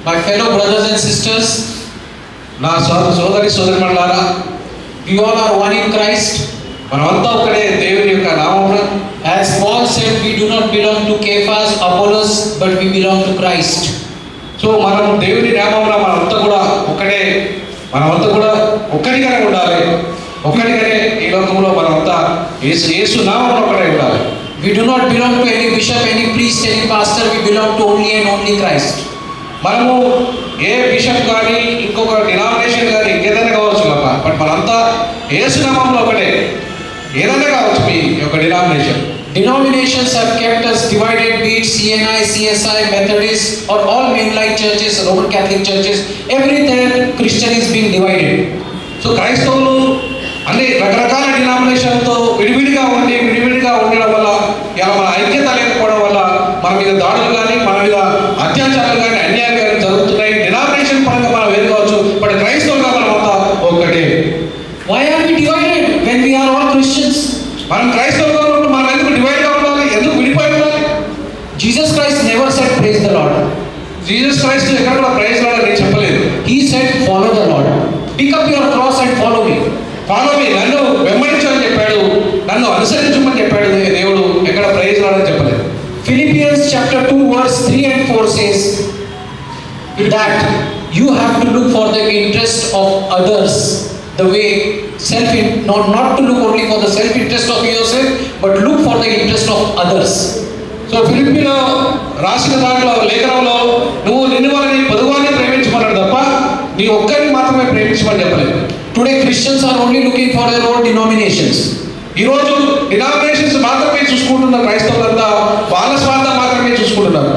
My fellow brothers and sisters, నా సోదరి సోదరిమణులారా, we all are one in Christ. మనమంతా ఒకటే దేవుని యొక్క నామమున. As Paul said, we do not belong to Cephas, Apollos, but we belong to Christ. So మనం దేవుని నామమున మనమంతా కూడా ఒకటే, మనమంతా కూడా ఒక్కటిగానే ఉండాలి. ఒక్కటిగానే ఈ లోకంలో మనమంతా యేసు నామమున ఒకటే ఉండాలి. We do not belong to any bishop, any priest, any pastor. We belong to only and only Christ. మనము ఏ బిషప్ కానీ ఇంకొక డినామినేషన్ కానీ ఇంకేదైనా కావచ్చు కదా, బట్ మనంతా యేసు నామములో ఒకటే. ఏదైనా కావచ్చు మీ యొక్క denomination. Denominations have kept us divided, be it CNI, CSI, Methodist or all mainline churches, Roman Catholic churches. Everywhere Christian is being divided. So క్రైస్తవులు అన్ని రకరకాల డినామినేషన్తో విడివిడిగా ఉండడం వల్ల, ఇలా మన ఐక్యత లేకపోవడం వల్ల మన మీద దాడులు కానీ, మన మీద అత్యాచారాలు కానీ, అన్యాయాలు కానీ జరుగుతున్నాయి. డినామినేషన్ పరంగా మనం వేరు కావచ్చు, బట్ క్రైస్తవులుగా మనం అంతా ఒక్కటే. Why are we divided when we are all Christians? మనం క్రైస్తవులుగా ఉన్నప్పుడు మనం ఎందుకు డివైడ్గా ఉండాలి? ఎందుకు విడిపోయి ఉండాలి? Jesus Christ never said praise the Lord. Jesus Christ ఎక్కడ కూడా ప్రైజ్ లార్డ్ అని చెప్పలేదు. He said follow the Lord. Pick up your cross and follow me. Follow me, నన్ను వెంబడించమని చెప్పాడు, నన్ను అనుసరించమని చెప్పాడు దేవుడు. ఎక్కడ ప్రైజ్ లార్డ్ అని చెప్పలేదు. Philippians chapter 2 verse 3 and 4 says that you have to look for the interest of others, the way not to look only for the self interest of yourself, but look for the interest of others. So ఫిలిప్పీలో రాసిన దాంట్లో లేఖనంలో నువ్వు నిన్ను వాళ్ళని పొదువాన్ని ప్రేమించమన్నాడు తప్ప నీ ఒక్కరిని మాత్రమే ప్రేమించమని చెప్పలేదు. Today Christians are only looking for their own denominations. ఈరోజు డినామినేషన్స్ మాత్రమే చూసుకుంటున్న క్రైస్తవులంతా వాళ్ళ స్వార్థం మాత్రమే చూసుకుంటున్నారు.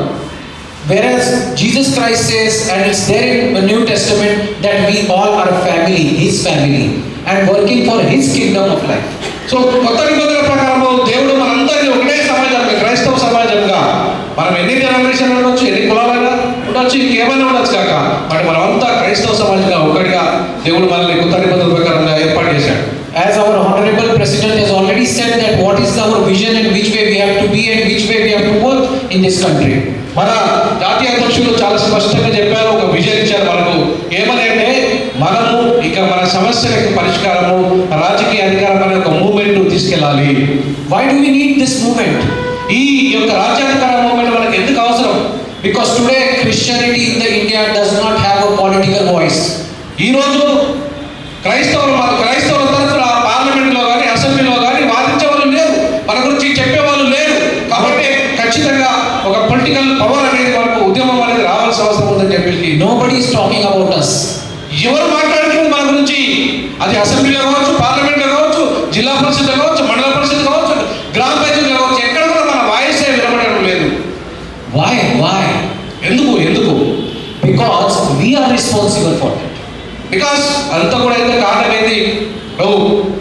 Whereas Jesus Christ says, and it's there in the New Testament, that we all are family, His family, and working for His kingdom of life. So కొత్త నిబంధనల ప్రకారం దేవుడు మనందరినీ ఒకటే సమాజంగా, క్రైస్తవ సమాజంగా, మనం ఎన్ని డినామినేషన్లు ఉండొచ్చు, ఎన్ని కులాలైనా ఉండొచ్చు, ఇంకేమైనా ఉండొచ్చు కాక, బట్ మనమంతా క్రైస్తవ సమాజంగా ఒకటిగా దేవుడు మనల్ని కొత్త నిబంధనల ప్రకారంగా ఏర్పాటు చేశాడు. As our honorable president has already said that what is our vision and which way we have to be and which way we have to work in this country. మన జాతీయ అధ్యక్షులు చాలా స్పష్టంగా చెప్పారు, ఒక విజన్ ఇచ్చారు మనకు. ఏమని అంటే మనము ఇక మన సమస్యలకు పరిష్కారము, రాజకీయ అధికారం అనే ఒక మూవ్మెంట్ తీసుకెళ్ళాలి. Why do we need this movement? ఈ యొక్క రాజ్యాధికార మూవ్మెంట్ మనకు ఎందుకు అవసరం? Because today Christianity in the India does not have a political voice. ఈరోజు క్రైస్తవుల తరఫున పార్లమెంట్లో కానీ, అసెంబ్లీలో కానీ వాదించే వాళ్ళు లేరు, మన గురించి చెప్పేవాళ్ళు లేరు. కాబట్టి ఖచ్చితంగా ఒక పొలిటికల్ పవర్ అనేది మనకు, ఉద్యమం అనేది రావాల్సిన అవసరం ఉందని చెప్పేసి nobody is talking about us. ఎవరు మాట్లాడుతున్నారు మన గురించి? అది అసెంబ్లీలో కావచ్చు, పార్లమెంట్లో కావచ్చు, జిల్లా పరిషత్ కావచ్చు, మండల పరిషత్ కావచ్చు, గ్రామ పంచాయతీలో కావచ్చు, ఎక్కడ కూడా మన వాయిస్ వినబడడం లేదు. వై? ఎందుకు? Because we are responsible for that. Because అంతా కూడా అయితే కారణం ఏంటి?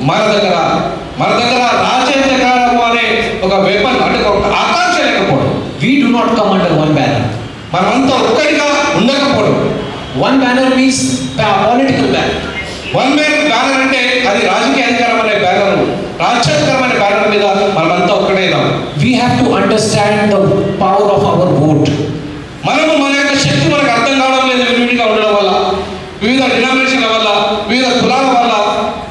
మన దగ్గర రాజ్యాధికారం అనే ఒక వెపన్, అంటే ఒక ఆకాంక్ష లేకపోవడం. We do not come under one banner. మనమంతా ఒక్కడిగా ఉండకపోవడం. One banner means political banner. One man banner అంటే అది రాజకీయ అధికారం అనే బ్యానర్, రాజ్యాధికారం అనే బ్యానర్ మీద మనమంతా ఒక్కడే. We have to understand the power of our vote. మనము మన యొక్క శక్తి మనకు అర్థం కావడం లేదు. విడివిడిగా ఉండడం వల్ల, వివిధ డినామినేషన్ల వల్ల, వివిధ కులాల వల్ల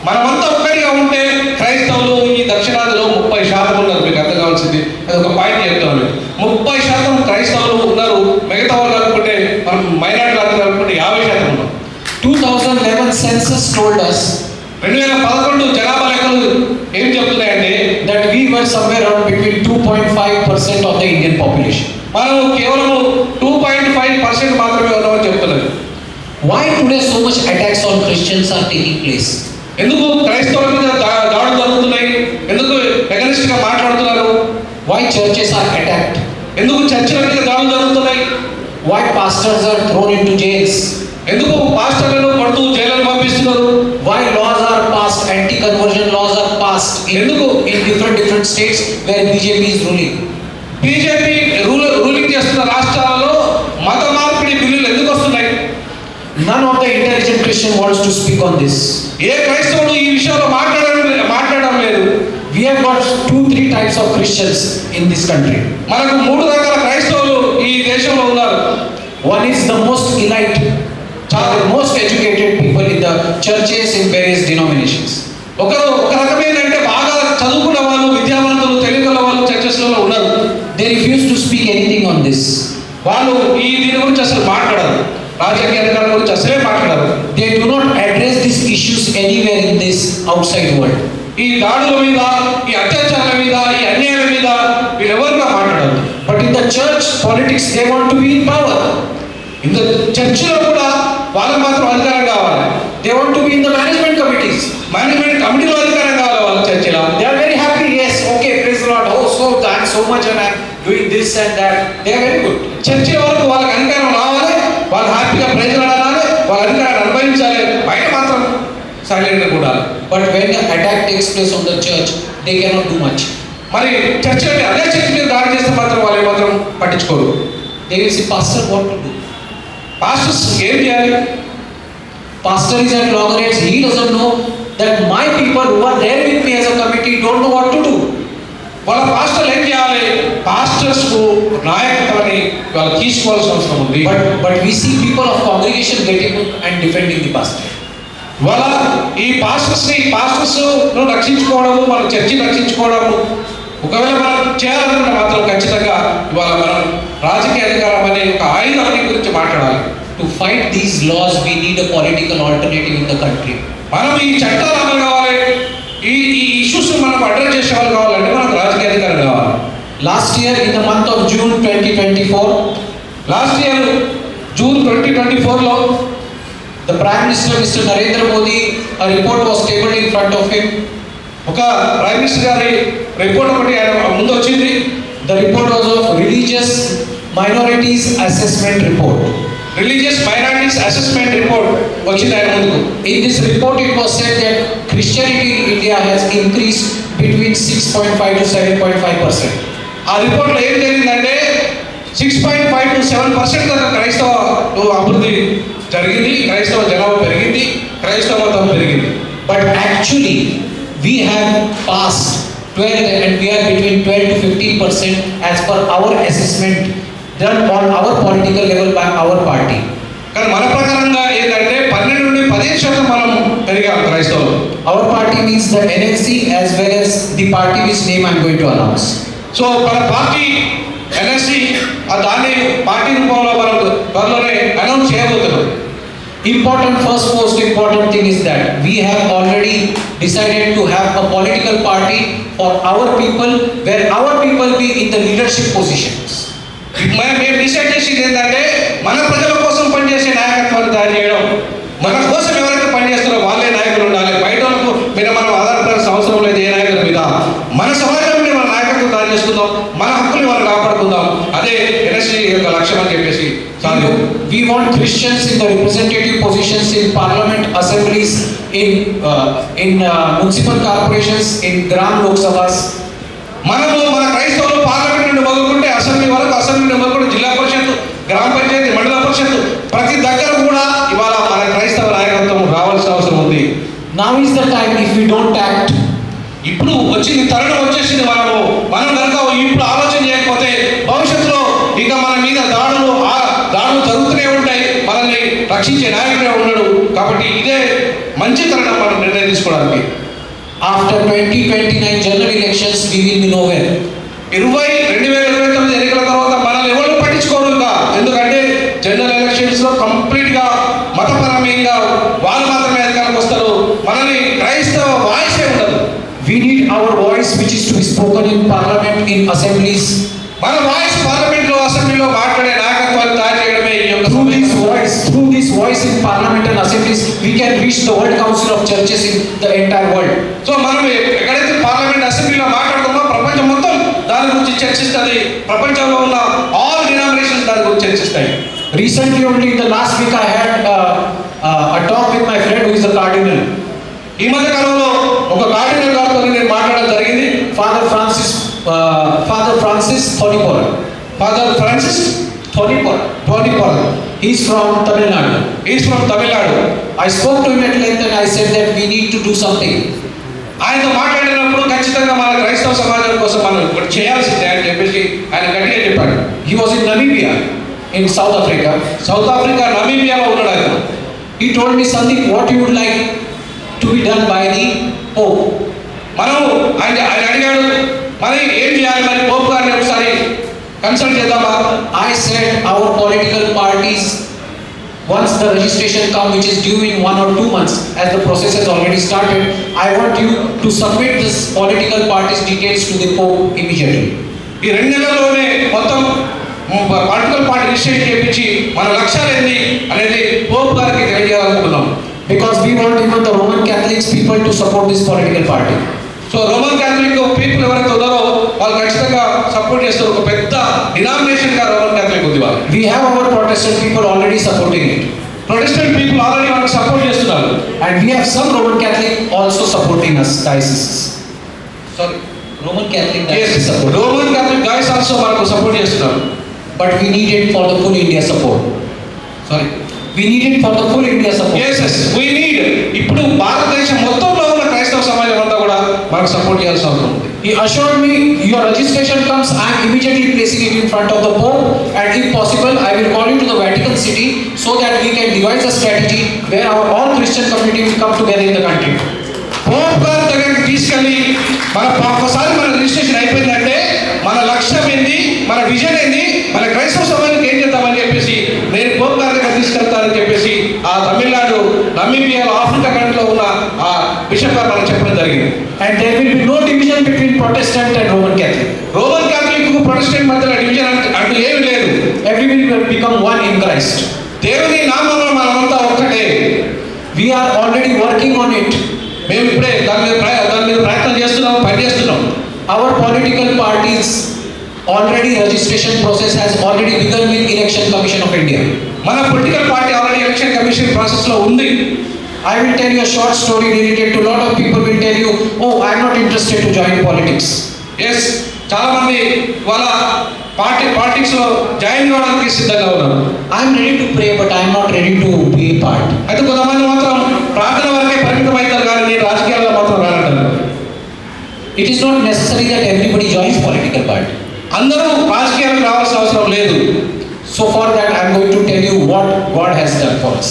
మనమంతా ఒక్కడిగా ఉంటే, క్రైస్తవులు ఈ దక్షిణాదిలో 30% ఉన్నారు. మీకు అర్థం కావాల్సింది అది ఒక పాయింట్ చెప్తాను. 30% క్రైస్తవులు ఉన్నారు. మిగతా వాళ్ళు కలుపుకుంటే, మనం మైనారిటీ కలుపుకుంటే 50% ఉన్నాం. 2011 సెన్సస్ టోల్డ్ us, 2011 జనాభా లెక్కలు ఏం చెప్తున్నాయంటే that we were somewhere around between 2.5% of the Indian population. మనం కేవలం 2.5% మాత్రమే ఉన్నామని చెప్తున్నారు. Why today so much attacks on Christians are taking place? ఎందుకు క్రైస్తవుల మీద దాడులు జరుగుతున్నాయి? ఎందుకు ఎగనిస్ట్ గా మాట్లాడుతున్నారు? Why churches are attacked? ఎందుకు చర్చిల మీద దాడులు జరుగుతున్నాయి? Why pastors are thrown into jails? ఎందుకు పాస్టర్లను కొడుతూ జైలుకు పంపిస్తున్నారు? Why laws are passed, anti-conversion laws are passed? ఎందుకు in different states where BJP is ruling? BJP ruling చేస్తున్న రాష్ట్రాలలో మత మార్పిడి బిల్లులు ఎందుకు వస్తున్నాయి? None of the intelligent Christian wants to speak on this. ఏ క్రైస్తవుడు ఈ విషయంలో మాట్లాడడం లేదు. We have got 2-3 types of Christians in this country. మనకు 3 రకాల క్రైస్తవులు ఈ దేశంలో ఉన్నారు. One is the most elite, most educated people in the churches in various denominations. ఒక రకమైన అంటే బాగా చదువుకున్న వాళ్ళు, విద్యావంతులు, తెలివిగల వాళ్ళు చర్చెస్లో ఉన్నారు. They refuse to speak anything on this. వాళ్ళు ఈ దీని గురించి అసలు మాట్లాడరు, రాజకీయ అధికారుల గురించి అసలే మాట్లాడరు. They do not address these issues anywhere in this outside world. ఈ దాడుల మీద, ఈ అత్యాచారాల మీద, ఈ అన్యాయాల మీద వీళ్ళెవరుగా మాట్లాడరు. But in the church politics they want to be in power. In the చర్చిలో కూడా వాళ్ళకి మాత్రం అధికారం కావాలి. They want to be in the management committees. Management కమిటీలో అధికారం కావాలి వాళ్ళ చర్చిలో. They are very happy. Yes, okay, praise the Lord. Oh, so thanks so much and I'm doing this and that. They are very good. Church వరకు వాళ్ళకి అధికారం రావాలి, వాళ్ళు హ్యాపీగా ప్రజలు అనాలి, వాళ్ళ అధికారాన్ని అనుభవించాలి, బయట మాత్రం సైలెంట్గా కూడా. But when the attack takes place on the church, they cannot do much. మరి చర్చ్ అదే చర్చ్ మీద దాడి చేస్తే మాత్రం వాళ్ళు మాత్రం పట్టించుకోరు. They will say, pastor, what to do? Pastors ఏం చేయాలి? Pastor is at loggerheads. He doesn't know that my people who are there with me as a committee don't know what to do. వాళ్ళ పాస్టర్లు ఏం చేయాలి? Pastors కు నాయకత్వాన్ని వాళ్ళు తీసుకోవాల్సిన అవసరం ఉంది. But we see people of congregation getting and defending the pastor. వాళ్ళ ఈ పాస్టర్స్ రక్షించుకోవడము, మన చర్చిని రక్షించుకోవడము ఒకవేళ మనం చేయాలనుకుంటే మాత్రం ఖచ్చితంగా ఇవాళ మనం రాజకీయ అధికారం అనే ఒక ఆయుధాన్ని గురించి మాట్లాడాలి. To fight these laws we need a political alternative in the country. మనం ఈ చట్టాలు అమలు కావాలి, ఈ ఇష్యూస్ మనం అడ్రస్ చేసే వాళ్ళు కావాలంటే మనకు రాజకీయ అధికారం కావాలి. Last year in the month of June 2024, last year June 2024లో the prime minister mister Narendra Modi a report was tabled in front of him. ఒక ప్రైమ్ మినిస్టర్ గారి రిపోర్ట్ ఒకటి ఆయన ముందు వచ్చింది. The report was of religious minorities assessment report. Religious minorities assessment report వచ్చింది ఆయన ముందుకు. In this report it was said that Christianity in India has increased between 6.5 to 7.5%. ఆ రిపోర్ట్లో ఏం జరిగిందంటే 6.5 to 7% దాకా క్రైస్తవ అభివృద్ధి జరిగింది, క్రైస్తవ జనాభా పెరిగింది, క్రైస్తవ మతం పెరిగింది. But actually we have passed 12 and we are between 12 to 15% as per our assessment done on our political level by our party. కానీ మన ప్రకారంగా ఏంటంటే 12 నుండి 15% మనం పెరిగాం క్రైస్తవులు. Our party means the NLC as well as the party which name I am going to announce. So మన party NLC దాన్ని పార్టీ రూపంలో మనం త్వరలోనే అనౌన్స్ చేయబోతున్నాం. First most important thing is that we have already decided to have a political party for our people where our people be in the leadership positions. మేము decide చేసేది ఏంటంటే మన ప్రజల కోసం పనిచేసే నాయకత్వాన్ని తయారు చేయడం. మన కోసం ఎవరైతే పనిచేస్తారో వాళ్ళే నాయకులు ఉండాలి. బయట వాళ్ళకు మీద మనం ఆధారపడాల్సిన అవసరం లేదు ఏ నాయకుల మీద. మన సమాజం మీద మన నాయకత్వం తయారు చేసుకుందాం, మన హక్కులు మనం కాపాడుకుందాం. అదే ఎన్ఎస్సీ యొక్క లక్ష్యం అని చెప్పేసి. We want Christians in the representative positions in parliament, assemblies, in municipal corporations, in Gram Lok Sabhas. మనము మన క్రైస్తవులు పార్లమెంట్ నుండి మొదలుకుంటే అసెంబ్లీ వరకు, అసెంబ్లీ నుండి మొదలుకుంటే జిల్లా పరిషత్, గ్రామ పంచాయతీ, మండల పరిషత్ ప్రతి దగ్గర కూడా ఇవాళ మన క్రైస్తవ నాయకత్వం రావాల్సిన అవసరం ఉంది. Now is the time if we don't act. ఇప్పుడు వచ్చింది, తరుణం వచ్చేసింది. మనం కనుక ఇప్పుడు ఆలోచన చేయకపోతే భవిష్యత్తులో ఇక మన మీద దాడులు జరుగుతూనే ఉంటాయి. మనల్ని రక్షించే నాయకుడే ఉండడు. కాబట్టి ఇదే మంచి తరుణం మనం నిర్ణయం తీసుకోవడానికి. After 2029 general elections we will be nowhere. 2029 ఎన్నికల తర్వాత మనల్ని ఎవరు పట్టించుకోరు ఇంకా. ఎందుకంటే జనరల్ ఎలక్షన్స్ లో కంప్లీట్ గా మతపరమైన వాళ్ళు మాత్రమే అధికారంలోకి వస్తారు. మనల్ని క్రైస్తవ వాయిసే ఉండదు. We need our voice which is to be spoken in parliament, in assemblies. మన వాయిస్ పార్లమెంట్ లో, అసెంబ్లీలో మాట్లాడే నాయకత్వాన్ని తయారు చేయడమే ఈ యొక్క. Through this voice in parliament and assemblies we can reach the world council of churches in the entire world. So మనం ఎక్కడైతే పార్లమెంట్, అసెంబ్లీలో మాట్లాడుతామో ప్రపంచం మొత్తం దాని గురించి చర్చిస్తుంది. ప్రపంచంలో ఉన్న ఆల్ డినామినేషన్స్ దాని గురించి చర్చిస్తాయి. Recently only in the last week I had a talk with my friend who is a cardinal. ఈ మధ్య కాలంలో ఒక కార్డినల్ గారితో నేను మాట్లాడడం జరిగింది. Father Francis Thonipora. Father Francis Thonipora. He is from Tamil Nadu. I spoke to him at length and I said that we need to do something. ఆయనతో మాట్లాడినప్పుడు ఖచ్చితంగా మన క్రైస్తవ సమాజం కోసం మనం చేయాల్సిందే అని చెప్పేసి ఆయన గట్టిగా చెప్పాడు. He was in Namibia. in South Africa. South Africa నమీబియాలో ఉన్నాడు ఆయన. He told me something what you would like to be done by the Pope. మనం ఆయన అడిగాడు మరి ఏం చేయాలి, మరి పోప్ గారిని ఒకసారి కన్సల్ట్ చేద్దామా. I said our political parties, once the registration come, which is due in 1 or 2 months, as the process has already started, I want you to submit this political parties details to the Pope immediately. ఈ 2 నెలల్లోనే మొత్తం political party registration చేయించి మన లక్ష్యాలు ఏంటి అనేది Pope గారికి తెలియజేయాలనుకుంటున్నాం. Because we want even the Roman Catholics people to support this political party. So Roman Catholic people ఎవరైతే ఉన్నారో వాళ్ళు ఖచ్చితంగా సపోర్ట్ చేస్తారు. ఒక పెద్ద డినామినేషన్ గా రోమన్ క్యాథలిక్ ఉంది వాళ్ళు. We have our Protestant people already supporting it. Protestant people already మనకు సపోర్ట్ చేస్తున్నారు. And we have some Roman Catholic also supporting us, dioceses. Sorry, Roman Catholic diocese support. Roman Catholic guys also మనకు support చేస్తున్నారు. But we need it for the full India support. Sorry, We need it for the full India support. yes we need. ఇప్పుడు భారతదేశం మొత్తంలో ఉన్న క్రైస్తవ సమాజం అంతా కూడా మనకు సపోర్ట్ చేయాల్సిన అవసరం ఉంది. He assured me, your registration comes, I am immediately placing it in front of the Pope, and if possible, I will call you to the Vatican City so that we can devise a strategy where our all Christian community will come together in the country. Pope గారి దగ్గరికి తీసుకెళ్ళి ఒకసారి మన registration అయిపోయిందంటే మన లక్ష్యం ఏంది, మన విజన్ ఏంది, మన క్రైస్తవ సమాజానికి ఏం చేద్దామని చెప్పేసి నేను పోప్ గారి దగ్గర తీసుకెళ్తానని చెప్పేసి ఆ తమిళనాడు నమీబియాలో ఆఫ్రికా కంట్రీలో ఉన్న ఆ బిషప్ గారు మనకు చెప్పడం జరిగింది. And there will be no division between Protestant and Roman Catholic. Roman Catholic Protestant మధ్యలో డివిజన్ అంటూ ఏమీ లేదు. Everyone will become one in Christ. దేవుని నామంలో మనమంతా ఒక్కటే. We are already working on it. మేము ఇప్పుడే దాని మీద ప్రయత్నం చేస్తున్నాం, పనిచేస్తున్నాం. Our political parties already registration process has already begun with Election Commission of India. మన political party already election commission process లో ఉంది. I will tell you a short story related to a lot of people will tell you, oh, I am not interested to join politics. Yes, చాలా మంది వాళ్ళ politics లో join కావడానికి సిద్ధంగా ఉన్నారు. I am ready to pray, but I am not ready to be a part. అయితే కొంతమంది మాత్రం ప్రార్థన వరకే పరిమితం అవుతారు కానీ నేను రాజకీయాల్లో మాత్రం రానంటారు. It is not necessary that everybody joins political party. అందరూ రాజకీయాలకు రావాల్సిన అవసరం లేదు. So for that I am going to tell you what God has done for us.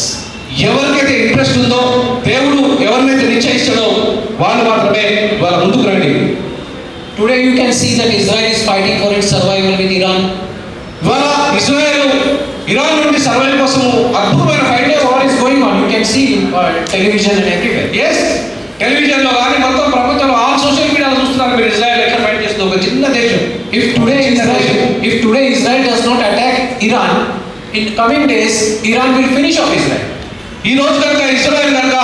ఎవరికైతే ఇంట్రెస్ట్ ఉందో, దేవుడు ఎవరినైతే నిశ్చయిస్తాడో వాళ్ళు మాత్రమే వాళ్ళ ముందుకు రండి. Today you can see that Israel is fighting for its survival with Iran. ఇవాళ ఇజ్రాయెల్ ఇరాన్ నుండి సర్వైవ్ కోసం అద్భుతమైన fight What is going on? You can see television and everywhere. Yes, టెలివిజన్లో కానీ మొత్తం ప్రపంచంలో ఆల్ సోషల్ మీడియాలో చూస్తున్నారు మీరు ఇజ్రాయెల్ ఎట్లా ఫైట్ చేస్తుంది. ఒక చిన్న దేశం. If today Israel does not attack Iran, in coming days Iran will finish off Israel. ఈ రోజు కనుక ఇజ్రాయెల్ కనుక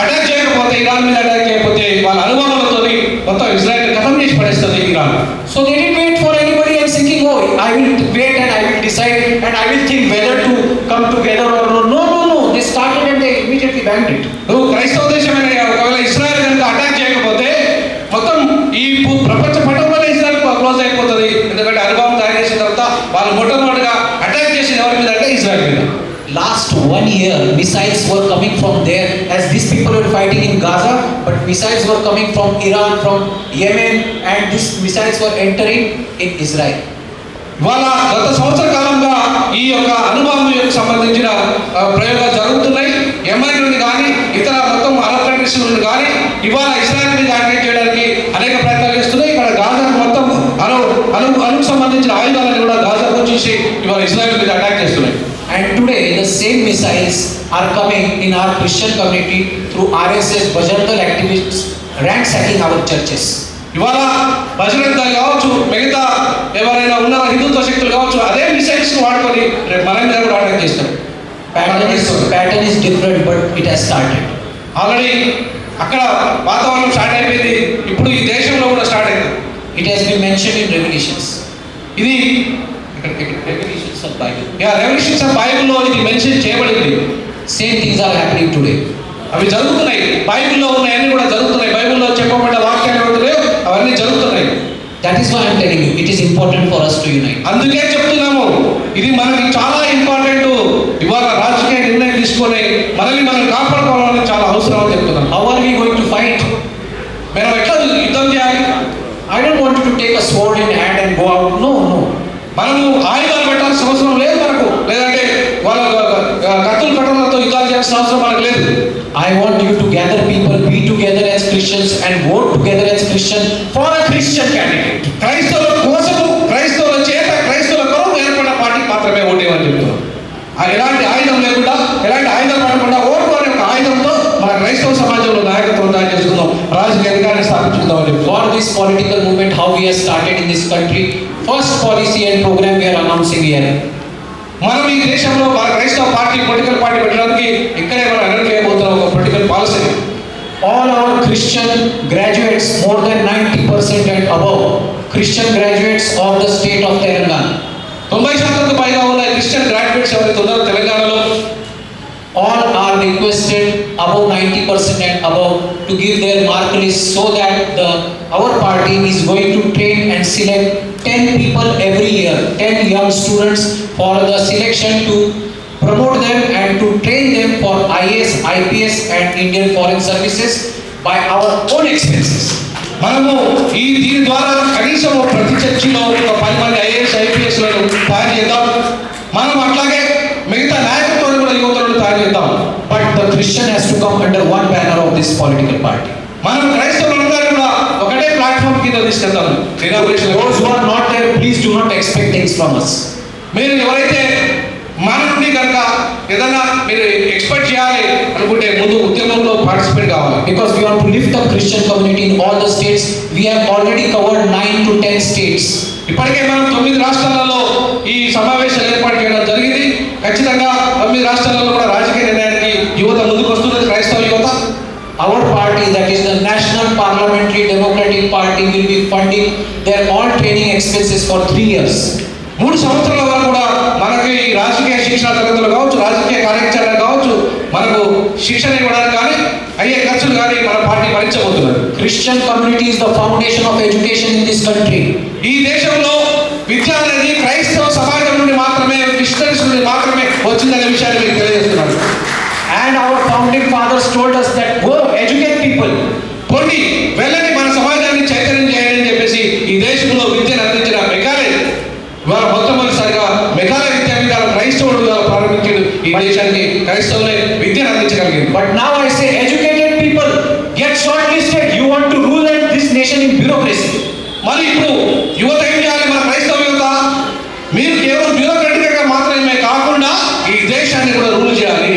అటాక్ చేయకపోతే, ఇరాన్ మీద అటాక్ చేయకపోతే వాళ్ళ అనుమానాలతో మొత్తం ఇజ్రాయెల్ ఖతం చేసి పడేస్తుంది Iran. So they didn't wait for anybody else thinking, oh, I will wait and I will decide and I will think whether to come together or no. No. They started and they immediately banned it. నువ్వు క్రైస్తవ దేశమైన ఒకవేళ Israel కనుక attack చేయకపోతే మొత్తం ఈ ప్రపంచ పటంలోనే Israel close అయిపోతుంది. ఎందుకంటే అనుభవం తయారు చేసిన తర్వాత వాళ్ళు మొట్టమొదటిగా అటాక్ చేసిన ఎవరి మీద అంటే ఇజ్రాయెల్ మీద. Last 1 year, missiles were coming from there as these people were fighting in Gaza, but missiles were coming from Iran, from Yemen, and these missiles were entering in Israel. వాళ్ళ గత సంవత్సర కాలంగా ఈ యొక్క అనుభవం సంబంధించిన ప్రయోగాలు జరుగుతున్నాయి. యెమెన్ నుండి కానీ ఇతర మొత్తం అరబ్ కంట్రీస్ నుండి కానీ ఇవాళ ఇజ్రాయెల్ మీద అటాక్ చేయడానికి అనేక ప్రయత్నాలు చేస్తున్నాయి. ఇక్కడ గాజా మొత్తం అణుకు సంబంధించిన ఆయుధాలను కూడా గాజాకు వచ్చేసి ఇవాళ ఇజ్రాయెల్ మీద అటాక్ చేస్తున్నాయి. And today the same missiles are coming in our Christian community through RSS Bajrangal activists ransacking our churches. ఇవాళ బజరంగ్ దళ్ కావచ్చు, మిగతా ఎవరైనా ఉన్న హిందుత్వ శక్తులు కావచ్చు, అదే మిసైల్స్ వాడుకొని రేపు మన మీద కూడా అటాక్ చేస్తారు. Pattern is different, but it has started. Already అక్కడ వాతావరణం స్టార్ట్ అయిపోయింది, ఇప్పుడు ఈ దేశంలో కూడా స్టార్ట్ అయింది. It has been mentioned in Revelations. ఇది Revelations of Bible. Revolutions of బైబిల్లో ఇది మెన్షన్ చేయబడింది. Same things are happening today. అవి జరుగుతున్నాయి. బైబిల్లో ఉన్నాయన్నీ కూడా జరుగుతున్నాయి. బైబిల్లో చెప్పబడ్డ వాక్యాలు ఏమవుతున్నాయో అవన్నీ జరుగుతున్నాయి. That is why I am telling you, it is important for us to unite. అందుకే చెప్తున్నాము, ఇది మనకి చాలా ఇంపార్టెంట్. ఇవాళ రాజకీయ నిర్ణయం తీసుకొని మనల్ని మనం కాపాడుకోవాలని చాలా అవసరం అని చెప్తున్నాం. How are we going to fight? మనం ఎట్లా యుద్ధం చేయాలి? I don't want you to take a sword in hand and go out. No. మనము ఆయుధాలు పెట్టాల్సిన అవసరం లేదు. ఆలోచించాల్సిన అవసరం మనకు లేదు. I want you to gather people, be together as Christians and vote together as Christian for a Christian candidate. క్రైస్తవుల కోసము, క్రైస్తవుల చేత, క్రైస్తవుల కొరకు ఏర్పడిన పార్టీకి మాత్రమే ఓటేయమని చెప్తున్నాం. ఎలాంటి ఆయుధం లేకుండా, ఎలాంటి ఆయుధం పడకుండా ఓటు అనే ఒక ఆయుధంతో మన క్రైస్తవ సమాజంలో నాయకత్వం తయారు చేసుకుందాం, రాజకీయ అధికారాన్ని స్థాపించుకుందామని చెప్తున్నాం. For this political movement, how we have started in this country, first policy and program we are announcing here. మనం ఈ దేశంలో మన క్రైస్తవ పార్టీ, పొలిటికల్ పార్టీ పెట్టడానికి ఇక్కడే మనం అనౌన్స్ చేయబోతున్నాం ఒక political policy. All our Christian graduates, more than 90% and above, Christian graduates of the state of Telangana. 90% పైగా ఉన్న క్రిస్టియన్ గ్రాడ్యుయేట్స్ ఎవరైతే ఉన్నారో తెలంగాణలో, all are requested above 90% and above to give their mark list so that our party is going to train and select 10 people every year, 10 young students for the selection to promote them and to train them for IAS, IPS and Indian Foreign Services by our own expenses. మనము దీని ద్వారా కనీసం ప్రతి చర్చిలో ఒక 10 మంది IAS, IPS లను తయారు చేద్దాం. మనం అట్లాగే మిగతా నాయకత్వాన్ని కూడా యువతలను తయారు చేద్దాం. But the Christian has to come under one banner of this political party. మనం క్రైస్తవులందరూ కూడా ఒకటే ప్లాట్ఫామ్ కింద తీసుకెళ్తాం. Those who are not there, please do not expect things from us. మీరు ఎవరైతే మన నుండి కనుక ఏదన్నా మీరు ఎక్స్పెక్ట్ చేయాలి అనుకుంటే ముందు ఉద్యమంలో పార్టిసిపేట్ కావాలి. Because we want to lift the Christian community in all the states. We have already covered 9 to 10 states. ఇప్పటికే మనం 9 రాష్ట్రాలలో ఈ సమావేశాలు ఏర్పాటు చేయడం జరిగింది. ఖచ్చితంగా 9 రాష్ట్రాలలో కూడా రాజకీయ నిర్ణయానికి యువత ముందుకు వస్తున్నది, క్రైస్తవ యువత. Our party, that is the National Parliamentary Democratic Party, will be funding their all training expenses for 3 years. 3 సంవత్సరాల వరకు కూడా మనకి రాజకీయ శిక్షణ తరగతులు కావచ్చు, రాజకీయ కార్యాచరణ కావచ్చు, మనకు శిక్షణ ఇవ్వడానికి కానీ అయ్యే ఖర్చులు కానీ మన party భరించబోతున్నది. Christian community is the foundation of education in this country. ఈ దేశంలో విద్య అనేది క్రైస్తవ సమాజం నుండి మాత్రమే, క్రిస్టియన్స్ నుండి మాత్రమే వచ్చిందనే విషయాన్ని మీకు తెలియజేస్తున్నాను. And our founding fathers told us that go educate people. కొన్ని వెళ్ళని మన సమాజాన్ని చైతన్యం చేయండి అని చెప్పేసి ఈ దేశంలో విద్యను అందించిన మెకాలే ఇవాళ మొట్టమొదటిసారిగా మెకాలే విద్యా విధానం క్రైస్తవుడు ప్రారంభించాడు. ఈ దేశానికి క్రైస్తవులే విద్యను అందించగలిగింది. But now I say educated people get shortlisted. You want to rule this nation in bureaucracy. మరి ఇప్పుడు యువత ఏం చేయాలి? మన క్రైస్తవ యువత మీరు కేవలం బ్యూరోక్రటిక్గా మాత్రమే కాకుండా ఈ దేశాన్ని కూడా రూల్ చేయాలి.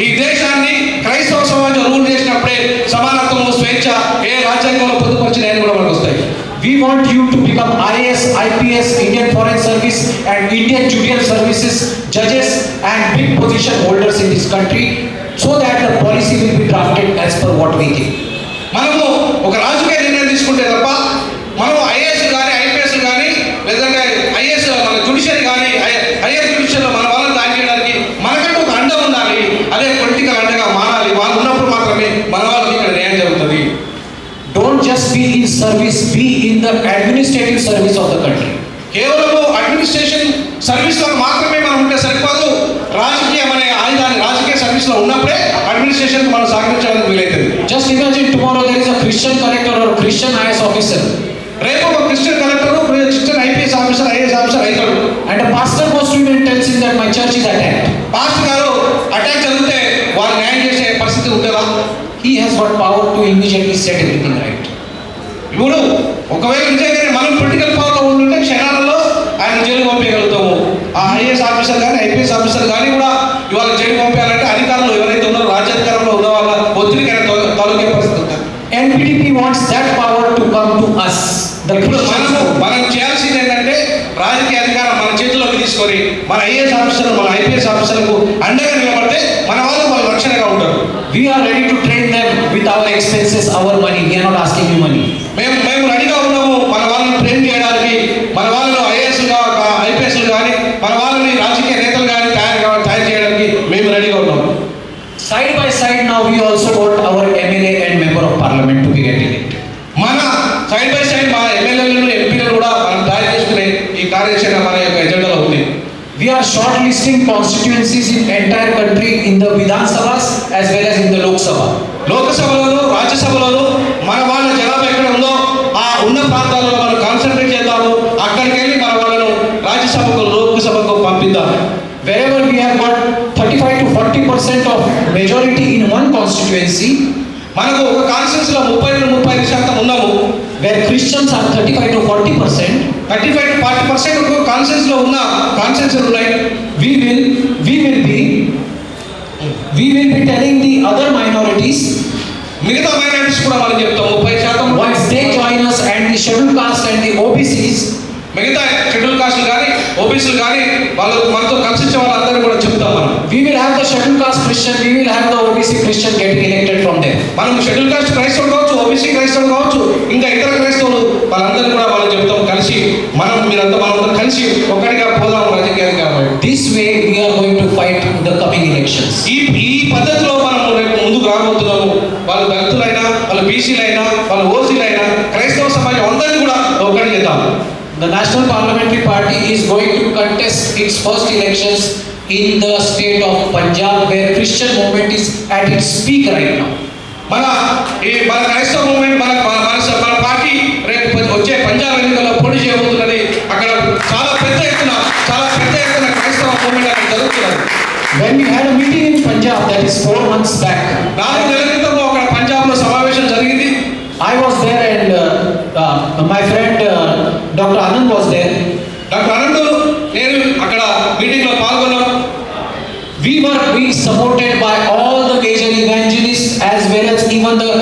ఈ దేశాన్ని క్రైస్తవ సమాజం రూల్ చేసినప్పుడే సమానత్వం, స్వేచ్ఛ ఏ రాజ్యాంగంలో పొందుపరిచినవి కూడా మనకు వస్తాయి. We want you to become IAS, IPS, Indian Foreign Service and Indian Judicial Services judges and big position holders in this country so that the policy will be drafted as per what we think. మనము ఒక రాజకీయ నిర్ణయం తీసుకుంటే తప్ప మనం IAS కానీ, IPS కానీ, లేదంటే ఐఏఎస్ మన జ్యుడిషియరీ కానీ, హైయర్ జ్యుడిషియరీలో మన వాళ్ళని దాని చేయడానికి మనకంటూ ఒక అండ ఉండాలి. అదే పొలిటికల్ అండగా మారాలి. వాళ్ళు ఉన్నప్పుడు మాత్రమే మన వాళ్ళకి ఇక్కడ న్యాయం జరుగుతుంది. Don't just be in service, be in the administrative service of the country. కేవలం అడ్మినిస్ట్రేషన్ సర్వీస్లో మాత్రమే మనం ఉంటే సరిపోదు. రాజకీయం అనే ఆయుధాన్ని రాజకీయ సర్వీస్లో ఉన్నప్పుడే అడ్మినిస్ట్రేషన్ మనం సహకరించడానికి వీలైతుంది. Just imagine tomorrow there is a Christian collector or Christian IAS officer. రేపు ఒక Christian collector, Christian IPS officer, IAS officer అవుతాడు. And a pastor goes to him and tells him that my church is attacked. Pastor గారు attack జరిగితే వారు న్యాయం చేసే పరిస్థితి ఉంటుందా? He has got power to immediately set everything right. ఇప్పుడు ఒకవేళ నిజంగానే మనం పొలిటికల్ పవర్లో ఉంటుంటే క్షణాలలో ఆయన జైలు పంపించగలుగుతాము. ఆ ఐఏఎస్ ఆఫీసర్ కానీ, ఐపీఎస్ ఆఫీసర్ కానీ కూడా ఇవాళ జైలు పంపించాలంటే అధికారులు ఎవరైతే ఉన్నారో, రాజ్యాధికారంలో ఉన్న వాళ్ళ ఒత్తిడికి తాలూకే పరిస్థితి ఉంటుంది. NPDP wants that power to come to us. ఇప్పుడు మనం చేయాల్సింది ఏంటంటే రాజకీయ అధికారం మన చేతిలోకి తీసుకొని మన ఐఏఎస్ ఆఫీసర్, మన ఐపీఎస్ ఆఫీసర్లకు అండగా నిలబడితే మన వాళ్ళు రక్షణగా ఉంటారు. We are ready to train them with our expenses, our money. We are not asking you money. మేము రెడీగా ఉన్నాము మన వాళ్ళని ట్రైన్ చేయడానికి. మన వాళ్ళను ఐఏఎస్గా, ఐపీఎస్లు కానీ, మన వాళ్ళని రాజకీయ నేతలు కానీ తయారు చేయడానికి మేము రెడీగా ఉన్నాము. Side by side now we also want our MLA and member of parliament to be elected. మన సైడ్ బై సైడ్ మన ఎమ్మెల్యేలను, ఎంపీలను కూడా మనం తయారు చేసుకునే ఈ కార్యాచరణ మన యొక్క ఎజెండాలో ఉంది. We are shortlisting constituencies in entire country in the Vidhan Sabhas as well as in the Lok Sabha. లోకసభలోను, రాజ్యసభలోను మన వాళ్ళ జనాభా ఎక్కడ ఉందో ఆ ఉన్న ప్రాంతాల్లో మనం కాన్సన్ట్రేట్ చేద్దాము. అక్కడికి వెళ్ళి మన వాళ్ళను రాజ్యసభకు, లోక్సభకు పంపిద్దాం. Wherever we have got 35 to 40% of majority in one constituency, మనకు ఒక కాన్స్టిట్యూన్స్ లో 30-35% ఉన్నాము, where Christians are 35 to 40%, 35-40% ఒక కాన్స్టిట్యూన్స్ లో ఉన్న కాన్స్టిట్యూన్స్ ఉన్నాయి. we will be telling the other minorities, మిగతా మైనారిటీస్ కూడా మనం చెప్తాం 30%. once they join us, and the scheduled caste and the OBCs, మిగతా షెడ్యూల్ కాస్టులు కానీ ఓబీసీలు కానీ వాళ్ళు మనతో కలిసి వచ్చే వాళ్ళందరూ కూడా చెప్తాం మనం. we will have the scheduled caste Christian, we will have the OBC Christian getting elected from them. మనం షెడ్యూల్ కాస్ట్ క్రైస్తవులు కావచ్చు, ఓబీసీ క్రైస్తవులు కావచ్చు, ఇంకా ఇతర క్రైస్తవులు వాళ్ళందరూ కూడా మనం చెప్తాం కలిసి మనందరం కలిసి ఒక్కడిగా పోదాం రాజకీయాలు కాబట్టి. This way we are going to fight the coming elections. ఈ పద్ధతిలో మనం రేపు ముందుకు రాబోతున్నాము. వాళ్ళు దళితులైనా, వాళ్ళు బీసీలైనా, వాళ్ళు ఓసీలైనా, క్రైస్తవ సమాజం అందరినీ కూడా ఒక్కడి చేద్దాం. The National Parliamentary Party is going to contest its first elections in the state of Punjab, where Christian movement is at its peak right now. మన క్రైస్తవ మూవ్మెంట్ మన పార్టీ రేపు వచ్చే పంజాబ్ ఎన్నికల్లో పోటీ చేయబోతున్నది. అక్కడ చాలా పెద్ద ఎత్తున క్రైస్తవ మూవ్మెంట్ అక్కడ జరుగుతున్నది. When we had a meeting in Punjab, that is 4 months back, 4 నెలల క్రితం అక్కడ పంజాబ్లో సమావేశం జరిగింది. I was there, and my friend Dr. Anand was there. Doctor Anant నేను అక్కడ మీటింగ్లో పాల్గొన్నాను. We were being supported by all the major evangelists, as well as even the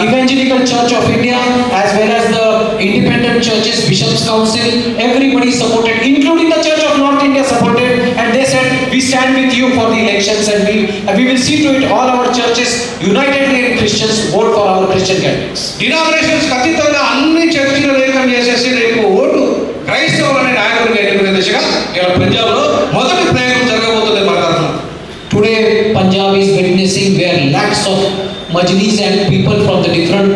Evangelical Church of India, as well as the independent churches, Bishops Council. Everybody supported, including the Church of North India supported, and they said, we stand with you for the elections, and we will see to it all our churches, unitedly in Christians, vote for our Christian candidates. Denominations ఖచ్చితంగా అన్ని చర్చలు ఏకం చేసేసి రేపు vote క్రైస్తవులనే నాయకుడిగా ఎన్నుకునే దిశగా ఇలా పంజాబ్లో మొదటి ప్రయోగం జరగబోతుంది మన తరఫున. Today, Punjab is witnessing where lakhs of Majlis and people from the different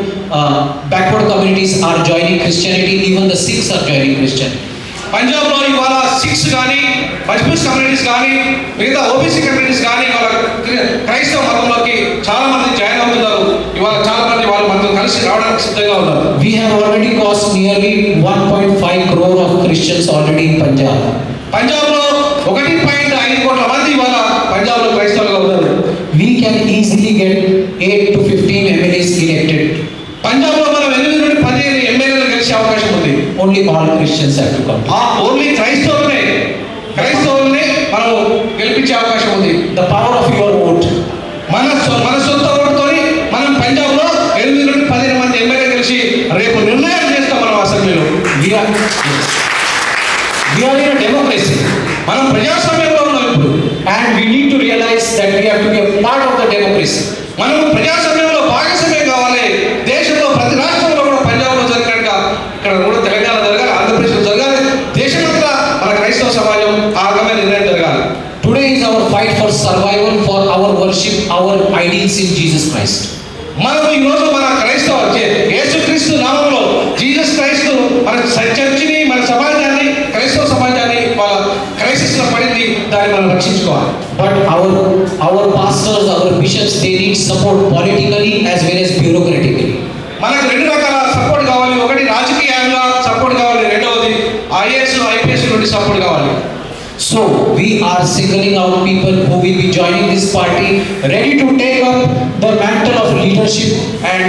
backward communities are joining Christianity. Even the Sikhs are joining Christianity. పంజాబ్లో ఇవాళ సిక్స్ కానీ, మజ్బూస్ కమ్యూనిటీస్ కానీ, మిగతా ఓబీసీ కమ్యూనిటీస్ కానీ ఇవాళ క్రైస్తవ మతంలోకి చాలా మంది జాయిన్ అవుతున్నారు. ఇవాళ చాలా మంది వాళ్ళు మనతో కలిసి రావడానికి సిద్ధంగా ఉన్నారు. We have already crossed nearly 1.5 crore of Christians already in Punjab. పంజాబ్లో 1.5 కోట్ల మంది ఇవాళ పంజాబ్లో క్రైస్తవులుగా ఉన్నారు. We can easily get 8 to 15 MLAs elected. పంజాబ్లో మనం 8 నుండి 15 ఎమ్మెల్యేలు గెలిచే అవకాశం ఉంది. Only all Christians have to come. Only క్రైస్తవులనే మనం గెలిపించే అవకాశం ఉంది. The power of your vote. మన సొంత ఓటుతోని మనం పంజాబ్లో 8 నుండి 15 మంది ఎమ్మెల్యే కలిసి రేపు నిర్ణయం చేస్తాం మనం అసెంబ్లీలో. We are in a democracy. మనం ప్రజాస్వామ్యంలో ఉన్నాం ఇప్పుడు. And we need to realize that we have to be a part of the democracy. మనం ప్రజాస్వామ్యంలో భాగస్వామ్యం కావాలి. దేశంలో ప్రతి రాష్ట్రంలో కూడా పంజాబ్లో జరిగినట్టుగా ఇక్కడ కూడా తెలంగాణ జరగాలి, ఆంధ్రప్రదేశ్లో జరగాలి, దేశమంతా మన క్రైస్తవ సమాజం ఆ రకమైన నిర్ణయం జరగాలి. Today is our fight for survival, for our worship, our ideals in Jesus Christ. మనం ఈరోజు మన క్రైస్తవ యేసుక్రీస్తు నామంలో జీసస్ క్రైస్తు మన చర్చిని, మన సమాజాన్ని, క్రైస్తవ సమాజాన్ని వాళ్ళ క్రైసిస్ లో పడింది, దాన్ని మనం రక్షించుకోవాలి. But our pastors, our bishops, they need support politically as well as bureaucratically. మనకు 2 రకాల సపోర్ట్ కావాలి. ఒకటి రాజకీయంగా సపోర్ట్ కావాలి, రెండవది ఐఏఎస్ ఐపీఎస్ నుండి సపోర్ట్ కావాలి. So we are singling out people who will be joining this party, ready to take up the mantle of leadership and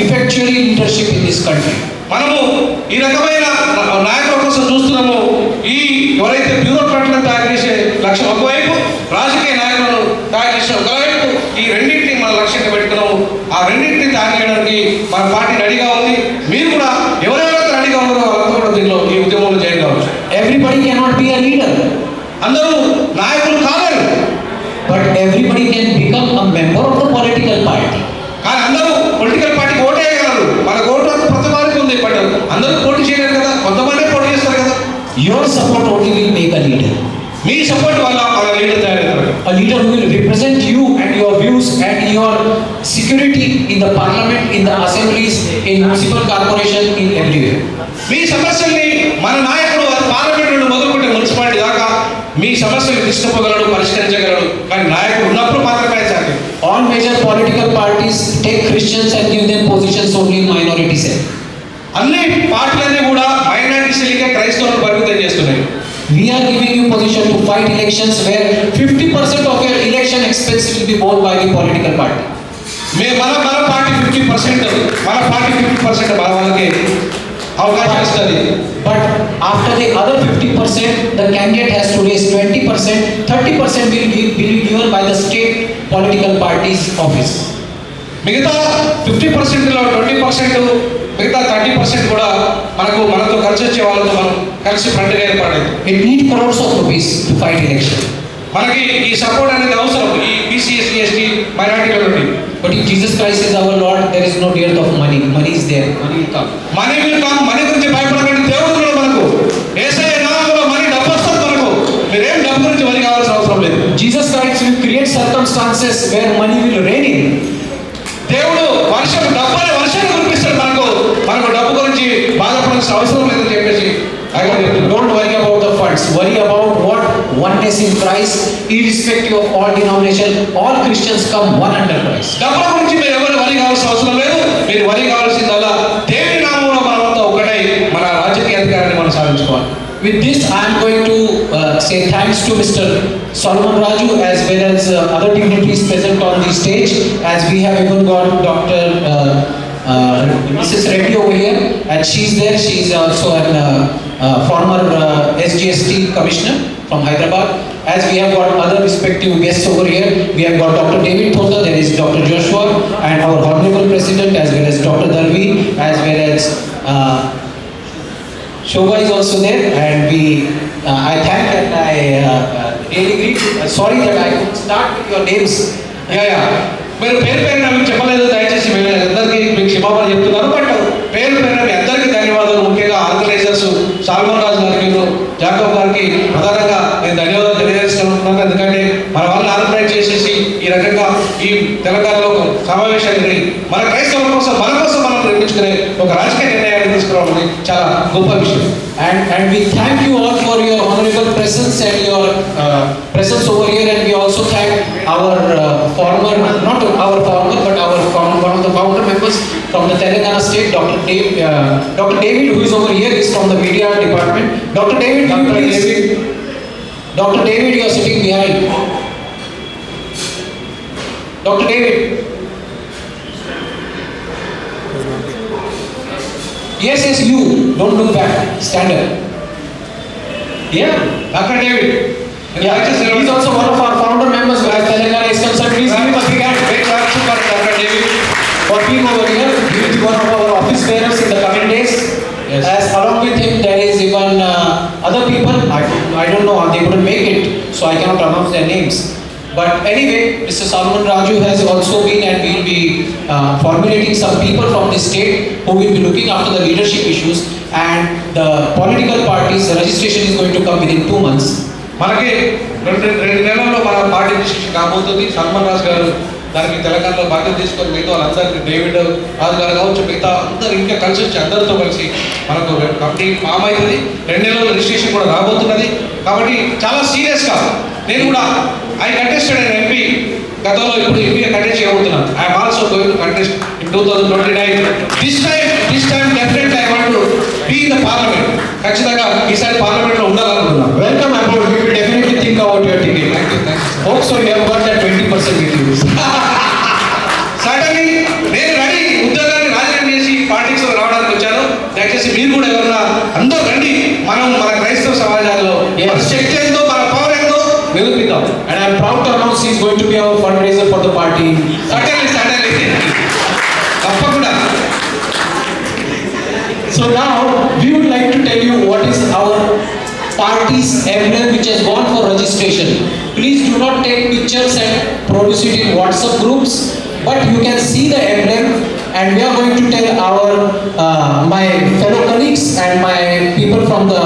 effectually leadership in this country. మనము ఈ రకమైన నాయకుల కోసం చూస్తున్నాము. ఈ ఎవరైతే బ్యూరోక్రాట్లను తయారు చేసే లక్ష్యం ఒకవైపు, రాజకీయ నాయకులను తయారు చేసే ఒకవైపు, ఈ రెండింటిని మన లక్ష్యంగా పెట్టుకున్నాము. ఆ రెండింటిని తయారు చేయడానికి మన పార్టీ రెడీగా ఉంది. మీరు కూడా ఎవరెవరైతే రెడీగా ఉన్నారో వాళ్ళంతా కూడా దీనిలో ఈ ఉద్యమంలో జాయిన్ కావచ్చు. Everybody cannot be a leader, అందరూ నాయకులు కాలేరు. but everybody can become a member of the political party. కానీ అందరూ పొలిటికల్ పార్టీకి ఓటేయగలరు. మన ఓటు హక్కు ప్రతి వారికి ఉంది. బట్ అందరూ పోటీ చేయలేరు కదా, కొంతమంది పోటీ చేస్తారు కదా. Your support only will make a leader. Me support వల్ల మన లీడర్ తయారవుతారు. A leader who will represent you and your views and your security in the parliament, in the assemblies, in municipal corporation, in everywhere. మీ సమస్యల్ని మన నాయకుడు parliament నుండి మొదలుకుంటే municipality దాకా మీ సమస్యలు తీసుకుపోగలడు, పరిష్కరించగలడు. కానీ నాయకుడు ఉన్నప్పుడు మాత్రమే సాధ్యం. All major political parties take Christians and give them positions only in minority cell. అన్ని పార్టీలన్నీ కూడా మైనారిటీ సెల్కే క్రైస్తవులను పరిమితం చేస్తున్నాయి. We are giving you position to fight elections where 50% of your election expense will be borne by the political party. మన party 50%, మన party 50% మన వాళ్ళకి అవకాశం ఇస్తుంది. But after the other 50%, the candidate has to raise 20%, 30% will be given by the state political party's office. మిగతా 50%లో 20%, మిగతా 30% కూడా మనతో కలిసి వచ్చే వాళ్ళతో మనం కలిసి ఫ్రంట్గా ఏర్పడేది. It needs crores of rupees to fight election. మనకి ఈ సపోర్ట్ అనేది అవసరం ఈ బీసీ ఎస్సీ ఎస్టీ మైనారిటీల నుండి. But if Jesus Christ is our Lord, there is no dearth of money. Money is there. Money will come. Money will come. Money గురించి భయపడకండి. దేవుడు కూడా మనకు యేసయ్య నామములో మనీ డబ్బు వస్తుంది మనకు. మీరేం డబ్బు గురించి వరి కావాల్సిన అవసరం లేదు. Jesus Christ will create circumstances where money will rain in. దేవుడు డబ్బు వర్షాన్ని కురిపిస్తాడు మనకు డబ్బు గురించి బాధపడాల్సిన అవసరం లేదని చెప్పేసి Don't worry about the funds. Worry about what oneness in Christ, irrespective of all denomination. All Christians come one under Christ. డబ్బుల గురించి మీరు ఎవరు వరి కావాల్సిన అవసరం లేదు. మీరు వరి కావాల్సిందల్లా దేవుని నామములో మనమంతా ఒకటై మన రాజకీయ అధికారాన్ని మనం సాధించుకోవాలి. With this, I am going to say thanks to Mr. Solomon Raju as well as other dignitaries present on the stage, as we have even got Dr. Mrs. Reddy over here, and she's there. She's also an former SGST commissioner from Hyderabad. As we have got other respective guests over here, we have got Dr. David Thota, there is Dr. Joshua, and our Honorable President, as well as Dr. Dalvi, as well as Shobha is also there, and I thank and I really greet. Sorry that I couldn't start with your names. Yeah మీరు పేరున మీకు చెప్పలేదు. దయచేసి మేము అందరికీ మీకు క్షమాపణ చెప్తున్నాను. బట్ పేరున మీ అందరికీ ధన్యవాదాలు. ముఖ్యంగా ఆర్గనైజర్స్ సాల్మన్ రాజు గారికి, జాకబ్ గారికి ప్రధానంగా నేను ధన్యవాదాలు తెలియజేస్తున్నాను. ఎందుకంటే మన వాళ్ళని ఆర్గనైజ్ చేసేసి ఈ రకంగా ఈ తెలంగాణలో ఒక సమావేశాన్ని మన క్రైస్తవుల కోసం మన కోసం మనం నిర్మించుకునే ఒక రాజకీయ నిర్ణయాన్ని తీసుకురావడం చాలా గొప్ప విషయం. And we thank you all for your honorable presence and your presence over here, and we also thank our former, not our former, but one of the founder members from the Telangana state, Dr. David, who is over here, is from the media department. Dr. David, Dr. David, you are sitting behind. Dr. David. Yes, you. Don't look back. Stand up. Yeah, Dr. David. Yeah, he's also one of our founder members as Telangana is concerned. Please give him a big hand. Great job, super, Dr. David. For being over here, he will be one of our office bearers in the coming days. Yes. As along with him, there is even other people. I don't know. They couldn't make it, so I cannot pronounce their names. But anyway, Mr. Solomon Raju has also been, and we will be formulating some people from the state who will be looking after the leadership issues, and the political parties registration is going to come within 2 months. మనకి రెండు నెలల్లో మన party registration కాబోతుంది. సల్మాన్ రాజు గారు దానికి తెలంగాణలో బాధ్యత తీసుకొని మిగతా వాళ్ళందరికీ డేవిడ్ రాజు గారు కావచ్చు, మిగతా అందరూ ఇంకా కలిసి వచ్చి అందరితో కలిసి మనకు కమిటీ ఫామ్ అవుతుంది. 2 నెలల్లో రిజిస్ట్రేషన్ కూడా రాబోతున్నది. కాబట్టి చాలా సీరియస్గా నేను కూడా ఐ కంటెస్టెడ్ అండ్ ఎంపీ గతంలో ఇప్పుడు ఎంపీగా కంటెస్ట్ చేయబోతున్నాను. I'm also going to contest in 2029. This time definitely I want to be in the parliament. ఖచ్చితంగా ఈసారి పార్లమెంట్లో ఉండాలనుకుంటున్నాను. Welcome aboard. We will definitely think about your ticket. Thank you. Hope so you have got that 20% with you. Suddenly నేను ready ఉద్యోగాన్ని రాజీనామా చేసి పార్టీకి రావడానికి వచ్చాను. దయచేసి మీరు కూడా ఎవరన్నా అందరూ రండి. మనం మన క్రైస్తవ సమాజాల్లో మన శక్తి ఏందో మన పవర్ ఏందో నిరూపిద్దాం. And I am proud to announce he is going to be our fundraiser for the party. Suddenly తప్పకుండా. So now we would like to tell you what is our party's emblem which has gone for registration. Please do not take pictures and produce it in WhatsApp groups, but you can see the emblem, and we are going to tell our my fellow colleagues and my people from the